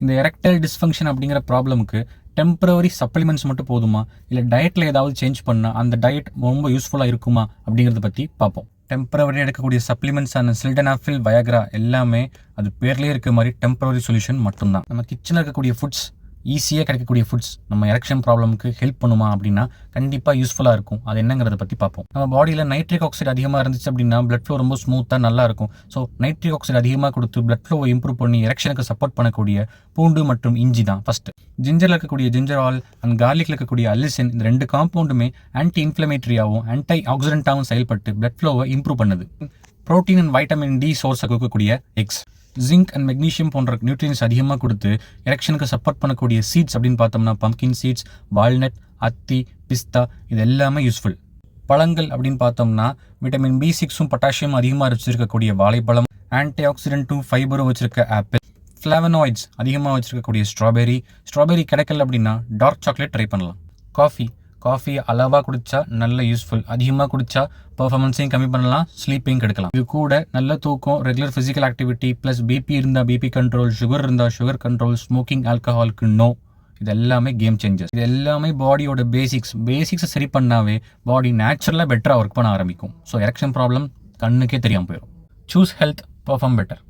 இந்த erectile dysfunction அப்படிங்கிற ப்ராப்ளமுக்கு temporary supplements மட்டும் போதுமா, இல்லை டயட்டில் ஏதாவது சேஞ்ச் பண்ணால் அந்த டயட் ரொம்ப யூஸ்ஃபுல்லாக இருக்குமா அப்படிங்கிறத பற்றி பார்ப்போம். டெம்பரவரி எடுக்கக்கூடிய சப்ளிமெண்ட்ஸான சில்டனாஃபில், வயக்ரா எல்லாமே அது பேர்லேயே இருக்க மாதிரி டெம்பரவரி சொல்யூஷன் மட்டும்தான். நம்ம கிச்சனில் இருக்கக்கூடிய ஃபுட்ஸ், ஈஸியாக கிடைக்கக்கூடிய ஃபுட்ஸ் நம்ம எரெக்ஷன் ப்ராப்ளமுக்கு ஹெல்ப் பண்ணுமா அப்படின்னா கண்டிப்பாக யூஸ்ஃபுல்லாக இருக்கும். அது என்னங்கிறத பற்றி பார்ப்போம். நம்ம பாடியில் நைட்ரிக் ஆக்சைடு அதிகமாக இருந்துச்சு அப்படின்னா பிளட் ஃப்ளோ ரொம்ப ஸ்மூத்தாக நல்லா இருக்கும். ஸோ நைட்ரிக் ஆக்சைடு அதிகமாக கொடுத்து பிளட் ஃப்ளோவை இம்ப்ரூவ் பண்ணி எரெக்ஷனுக்கு சப்போர்ட் பண்ணக்கூடிய பூண்டு மற்றும் இஞ்சி தான் ஃபஸ்ட்டு. ஜிஞ்சரில் இருக்கக்கூடிய ஜிஞ்சர் ஆல் அண்ட் கார்லிக்கில் இருக்கக்கூடிய அல்லிசின், இந்த 2 காம்பவுண்டுமே ஆன்டி இன்ஃப்ளமேட்டரியாகவும் ஆன்டி ஆக்சிடென்ட்டாகவும் செயல்பட்டு பிளட் ஃப்ளோவை இம்ப்ரூவ் பண்ணுது. ப்ரோட்டீன் அண்ட் வைட்டமின் டி சோர்ஸை கொடுக்கக்கூடிய எக்ஸ், ஜிங்க் அண்ட் மெக்னீஷியம் போன்ற நியூட்ரியன்ஸ் அதிகமாக கொடுத்து எரெக்ஷனுக்கு சப்போர்ட் பண்ணக்கூடிய சீட்ஸ் அப்படின்னு பார்த்தோம்னா பம்கின் சீட்ஸ், வால்நட், அத்தி, பிஸ்தா, இது எல்லாமே யூஸ்ஃபுல். பழங்கள் அப்படின்னு பார்த்தோம்னா விட்டமின் B6 பொட்டாசியம் அதிகமாக வச்சிருக்கக்கூடிய வாழைப்பழம், ஆன்டி ஆக்சிடென்ட்டும் ஃபைபரும் வச்சிருக்க ஆப்பிள், ஃப்ளாவனாய்ட்ஸ் அதிகமாக வச்சிருக்கக்கூடிய ஸ்ட்ராபெரி கிடைக்கல அப்படின்னா டார்க் சாக்லேட் ட்ரை பண்ணலாம். காஃபி அளவாக குடித்தா நல்ல யூஸ்ஃபுல். அதிகமாக குடித்தா பர்ஃபார்மன்ஸையும் கம்மி பண்ணலாம், ஸ்லீப்பையும் கெடுக்கலாம். இது கூட நல்ல தூக்கம், regular physical activity plus BP இருந்தால் பிபி கண்ட்ரோல், சுகர் இருந்தால் சுகர் கண்ட்ரோல், ஸ்மோக்கிங், ஆல்கஹாலுக்கு நோ, இது எல்லாமே கேம் சேஞ்சர்ஸ். இது எல்லாமே பாடியோட பேசிக்ஸை சரி பண்ணாவே பாடி நேச்சுரலாக பெட்டராக ஒர்க் பண்ண ஆரம்பிக்கும். ஸோ எரெக்ஷன் ப்ராப்ளம் கண்ணுக்கே தெரியாமல் போயிடும். Choose health, perform better.